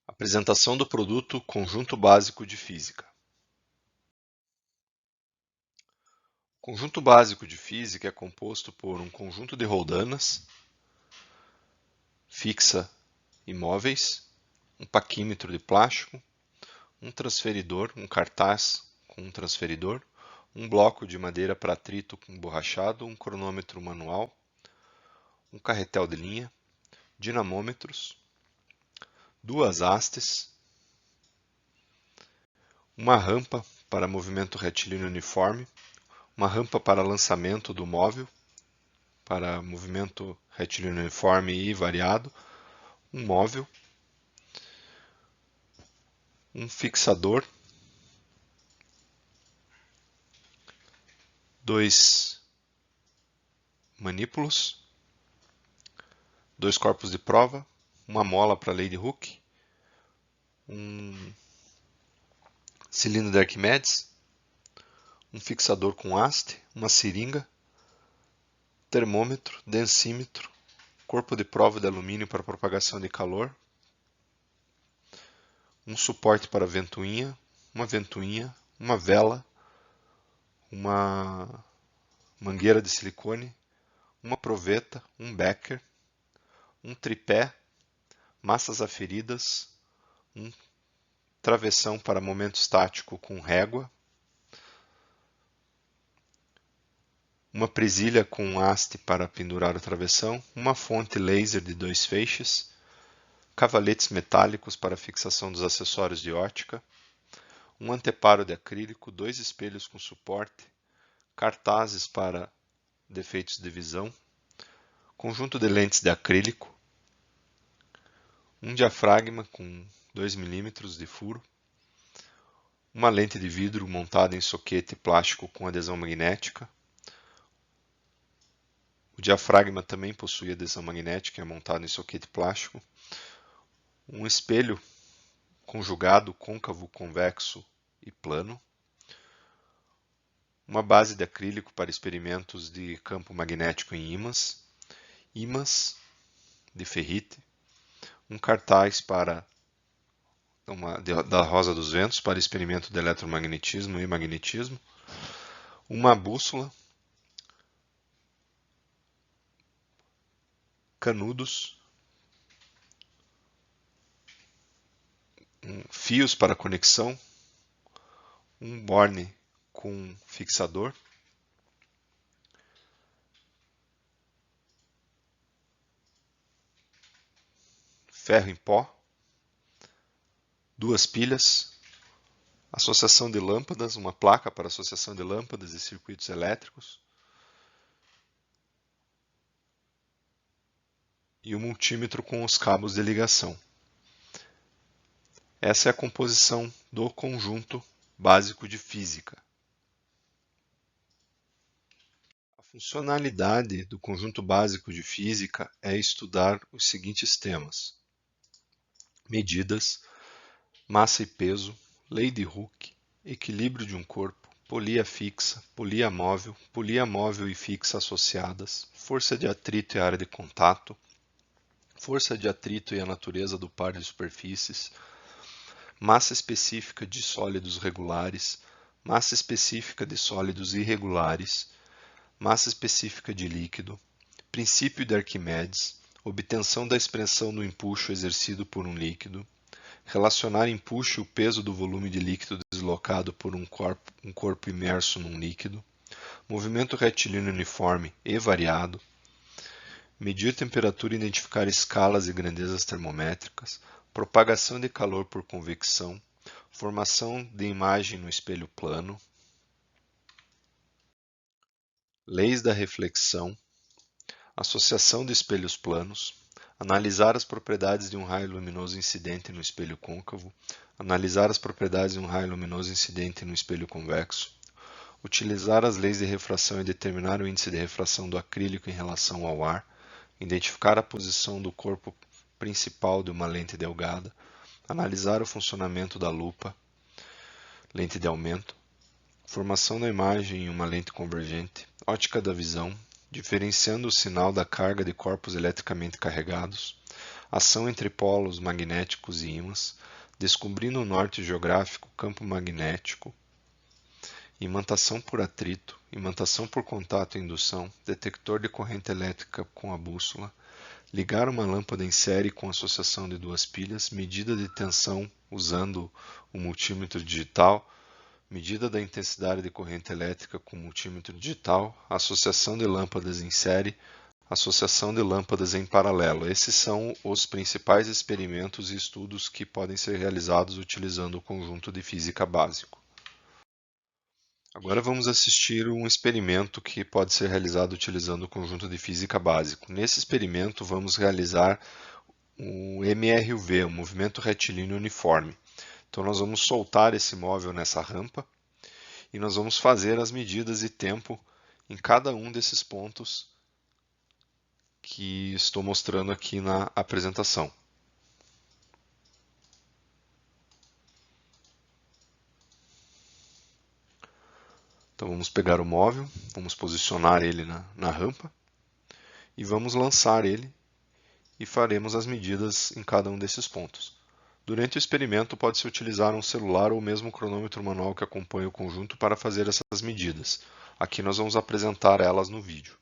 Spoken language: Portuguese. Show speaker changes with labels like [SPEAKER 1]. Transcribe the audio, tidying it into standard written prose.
[SPEAKER 1] Apresentação do produto Conjunto Básico de Física. O conjunto básico de física é composto por um conjunto de roldanas fixa e móveis, um paquímetro de plástico, um transferidor, um cartaz com um transferidor, um bloco de madeira para atrito emborrachado, um cronômetro manual, um carretel de linha, dinamômetros, duas hastes, uma rampa para movimento retilíneo uniforme, uma rampa para lançamento do móvel, para movimento retilíneo uniforme e variado, um móvel, um fixador, dois manípulos, dois corpos de prova, uma mola para lei de Hooke, um cilindro de Arquimedes, um fixador com haste, uma seringa, termômetro, densímetro, corpo de prova de alumínio para propagação de calor, um suporte para ventoinha, uma vela, uma mangueira de silicone, uma proveta, um becker, um tripé, massas aferidas, um travessão para momento estático com régua, uma presilha com haste para pendurar o travessão, uma fonte laser de 2 feixes, cavaletes metálicos para fixação dos acessórios de ótica, um anteparo de acrílico, 2 espelhos com suporte, cartazes para defeitos de visão, conjunto de lentes de acrílico, um diafragma com 2 mm de furo, uma lente de vidro montada em soquete plástico com adesão magnética. O diafragma também possui adesão magnética e é montado em soquete plástico. Um espelho conjugado côncavo, convexo e plano. Uma base de acrílico para experimentos de campo magnético em ímãs. Ímãs de ferrite. Um cartaz da Rosa dos Ventos para experimento de eletromagnetismo e magnetismo. Uma bússola. Canudos. Fios para conexão. Um borne com fixador. Ferro em pó. Duas pilhas. Associação de lâmpadas, uma placa para associação de lâmpadas e circuitos elétricos. E um multímetro com os cabos de ligação. Essa é a composição do conjunto básico de física. A funcionalidade do conjunto básico de física é estudar os seguintes temas: medidas, massa e peso, lei de Hooke, equilíbrio de um corpo, polia fixa, polia móvel e fixa associadas, força de atrito e área de contato, força de atrito e a natureza do par de superfícies, massa específica de sólidos regulares, massa específica de sólidos irregulares, massa específica de líquido, princípio de Arquimedes, obtenção da expressão do empuxo exercido por um líquido, relacionar empuxo e o peso do volume de líquido deslocado por um corpo imerso num líquido, movimento retilíneo uniforme e variado, medir temperatura e identificar escalas e grandezas termométricas, propagação de calor por convecção, formação de imagem no espelho plano, leis da reflexão, associação de espelhos planos, analisar as propriedades de um raio luminoso incidente no espelho côncavo, analisar as propriedades de um raio luminoso incidente no espelho convexo, utilizar as leis de refração e determinar o índice de refração do acrílico em relação ao ar, identificar a posição do corpo principal de uma lente delgada, analisar o funcionamento da lupa, lente de aumento, formação da imagem em uma lente convergente, ótica da visão, diferenciando o sinal da carga de corpos eletricamente carregados, ação entre polos magnéticos e ímãs, descobrindo o norte geográfico, campo magnético, imantação por atrito, imantação por contato e indução, detector de corrente elétrica com a bússola, ligar uma lâmpada em série com associação de duas pilhas, medida de tensão usando o multímetro digital, medida da intensidade de corrente elétrica com multímetro digital, associação de lâmpadas em série, associação de lâmpadas em paralelo. Esses são os principais experimentos e estudos que podem ser realizados utilizando o conjunto de física básico. Agora vamos assistir um experimento que pode ser realizado utilizando o conjunto de física básico. Nesse experimento vamos realizar o MRUV, o movimento retilíneo uniforme. Então nós vamos soltar esse móvel nessa rampa e nós vamos fazer as medidas de tempo em cada um desses pontos que estou mostrando aqui na apresentação. Então vamos pegar o móvel, vamos posicionar ele na rampa e vamos lançar ele e faremos as medidas em cada um desses pontos. Durante o experimento pode-se utilizar um celular ou mesmo um cronômetro manual que acompanha o conjunto para fazer essas medidas. Aqui nós vamos apresentar elas no vídeo.